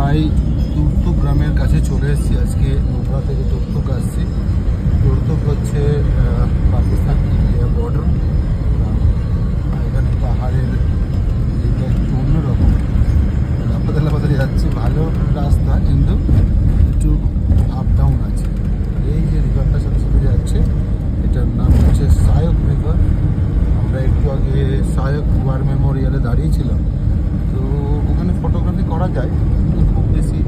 প্রায় তুর্তুক গ্রামের কাছে চলে এসেছি। আজকে নোবরা থেকে তুর্তুক আসছি। তুর্তুক হচ্ছে পাকিস্তান ইন্ডিয়া বর্ডার। এখানে পাহাড়ের এটা একটু অন্যরকম, লাপাতে যাচ্ছি। ভালো রাস্তা, কিন্তু একটু আপ ডাউন আছে। এই যে রিভারটার সাথে সাথে যাচ্ছে, এটার নাম হচ্ছে সায়ক রিভার। আমরা একটু আগে সায়ক ওয়ার মেমোরিয়ালে দাঁড়িয়েছিলাম, তো ওখানে ফটোগ্রাফি করা যায়, কিন্তু খুব বেশি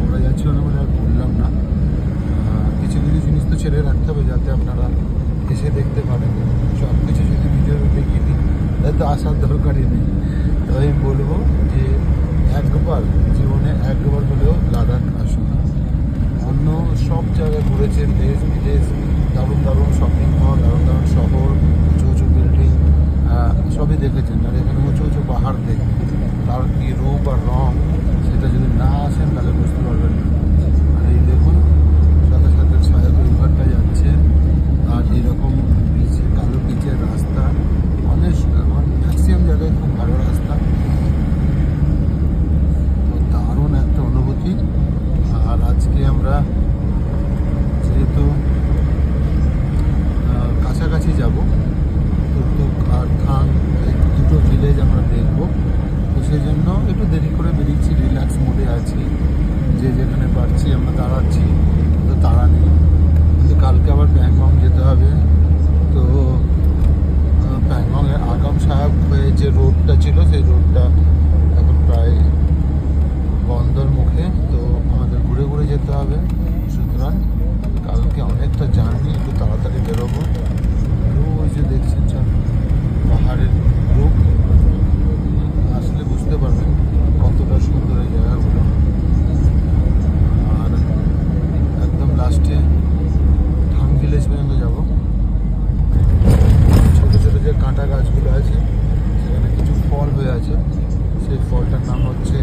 ওরা যাচ্ছিল না বলে আর বললাম না। কিছু কিছু জিনিস তো ছেড়ে রাখতে হবে যাতে আপনারা এসে দেখতে পারেন। সব কিছু যদি ভিডিও দেখিয়ে দিই তাহলে আসার দরকারই নেই। তো আমি বলবো যে একবার জীবনে একবার হলেও লাদাখ আসুন। অন্য সব জায়গায় ঘুরেছেন, দেশ বিদেশ, দারুণ দারুণ শপিং মল, দারুণ দারুণ শহর, উঁচু উঁচু বিল্ডিং সবই দেখেছেন। আর এখানে উঁচু উঁচু পাহাড় দেখে তার কী রূপ আর রং, সেটা যদি না আসেন তাহলে বুঝতে পারবেন না। আর এই দেখুন সাথে সাথে ছায়া রিভারটা যাচ্ছে, আর এরকম পিচের কালো পিচের রাস্তা, অনেক ম্যাক্সিমাম জায়গায় খুব ভালো রাস্তা। দারুণ একটা অনুভূতি। আর আজকে আমরা যেহেতু কাছাকাছি যাব, তুর্তুক আর থাং, এই দুটো ভিলেজ আমরা দেখবো, তো সেই জন্য একটু দেরি করে বেরিয়েছি, রিল্যাক্স মোডে আছি। যে যেখানে পারছি আমরা দাঁড়াচ্ছি, তো তাড়া নেই। কিন্তু কালকে আবার প্যাংগং যেতে হবে। তো প্যাংগংয়ের আগাম সাহেব হয়ে যে রোডটা ছিল, সেই রোডটা এখন প্রায় বন্দর মুখে, তো আমাদের ঘুরে ঘুরে যেতে হবে। সুতরাং কালকে অনেকটা জার্নি, একটু তাড়াতাড়ি বেরোবো। ওই যে দেখছেন সব পাহাড়ের রূপ, আসলে বুঝতে পারবেন কতটা সুন্দর এই জায়গাগুলো। আর একদম লাস্টে থাং ভিলেজ পর্যন্ত যাব। ছোটো ছোটো যে কাঁটা গাছগুলো আছে, সেখানে কিছু ফল হয়ে আছে। সেই ফলটার নাম হচ্ছে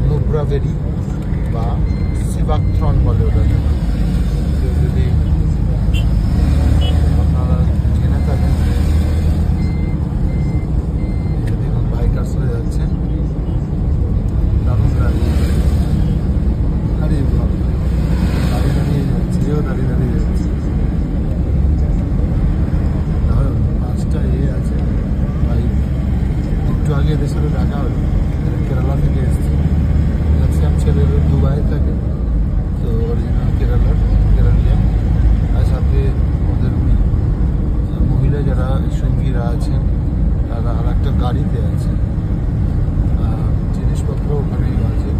নোবরা বেরি বা সিবাকথ্রন বলে ওটাকে। কেউ যদি আপনারা জেনে থাকেন, দেখুন বাইকার্সরা যাচ্ছেন, দারুণ গাড়ি, দাঁড়িয়ে দাঁড়িয়ে যাচ্ছে, এও দাঁড়িয়ে দাঁড়িয়ে যাচ্ছে। দারুণ পাঁচটা আছে বাইক। একটু আগে এদের সাথে দেখা হলো, কেরালা থেকে এসেছে। ম্যাক্সিমাম ছেলেরা দুবাই থাকে, তো অরিজিনাল কেরালিয়ান। আর সাথে ওদের মহিলা যারা সঙ্গীরা আছেন, তারা আর একটা গাড়িতে আছে, জিনিসপত্র ওখানেই আছে।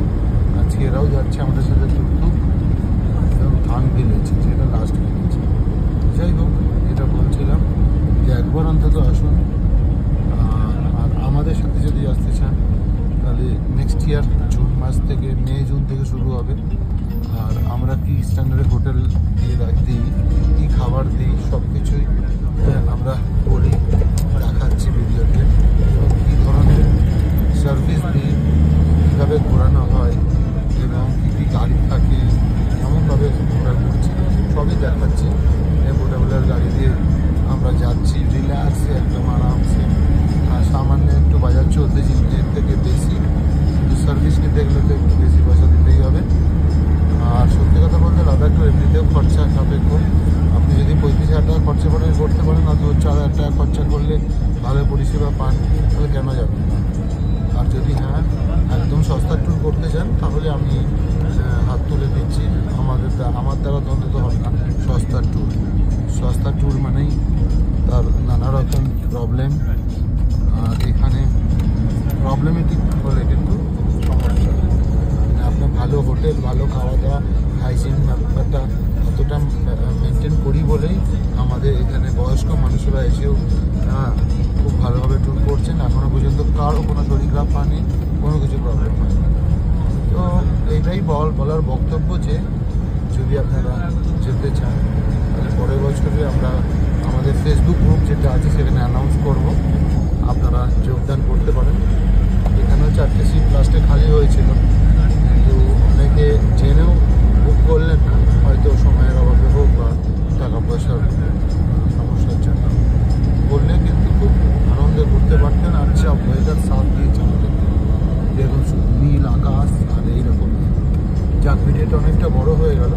আজকে এরাও যাচ্ছে আমাদের সাথে তুর্তুক এবং থাং ভিলেজ, যেটা লাস্ট ভিলেজ। যাই হোক, এটা বলছিলাম যে একবার অন্তত আসুন। আর আমাদের সাথে যদি আসতে চান তাহলে নেক্সট ইয়ার জুন মাস থেকে, জুন থেকে শুরু হবে। আর আমরা কি স্ট্যান্ডার্ড হোটেল দিয়ে দিই, কী খাবার দিই, সব কিছুই আমরা বলি, দেখাচ্ছি ভিডিওতে। এবং কী ধরনের সার্ভিস দিই, কীভাবে ঘোরানো হয়, এবং কী কী গাড়ি থাকে, কেমনভাবে ঘোরা করছি, সবই দেখাচ্ছি। পোর্টেবলের গাড়ি দিয়ে আমরা যাচ্ছি রিল্যাক্সে, একদম আরামসে। আর সামান্য একটু বাজার চলতেছি, এর থেকে বেশি, কিন্তু সার্ভিস নিতে গেলে তো একটু বেশি পয়সা দিতেই হবে। আর সত্যি কথা বলতে লাদাখ তো এমনিতেও খরচা সাপেক্ষ। আপনি যদি 35,000 টাকা খরচা করতে পারেন, আর 4,000 টাকা খরচা করলে ভালো পরিষেবা পান, তাহলে কেন যাবেন না? আর যদি একদম সস্তার ট্যুর করতে চান, তাহলে আমি হাত তুলে দিচ্ছি, আমার দ্বারা অন্তত হবে না সস্তার ট্যুর মানেই তার নানা রকম প্রবলেম। আর এখানে প্রবলেমেটিক হলে কিন্তু সমস্যা। আপনার ভালো হোটেল, ভালো খাওয়া দাওয়া, হাইজিন ব্যাপারটা অতটা মেনটেন করি বলেই আমাদের এখানে বয়স্ক মানুষেরা এসেও খুব ভালোভাবে ট্যুর করছেন। এখনও পর্যন্ত কারো কোনো শরীর খারাপ হয়নি, কোনো কিছু প্রবলেম হয়নি। তো এইটাই বলার বক্তব্য যে যদি আপনারা যেতে চান, তাহলে পরের বছরে আমরা আমাদের ফেসবুক গ্রুপ যেটা আছে সেখানে অ্যানাউন্স করব, আপনারা যোগদান করতে পারেন। এখানেও 4টে সিট লাস্টে খালি হয়েছিল, কিন্তু অনেকে জেনেও বুক করলেন না, হয়তো সময়ের অভাবে হোক বা টাকা পয়সার সমস্যার জন্য। করলে কিন্তু খুব আনন্দে ঘুরতে পারতেন। আর যা ওয়েদার সাথ দিয়েছে আমাদের, দেখুন নীল আকাশ, যাক, ভিডিওটা অনেকটা বড় হয়ে গেল।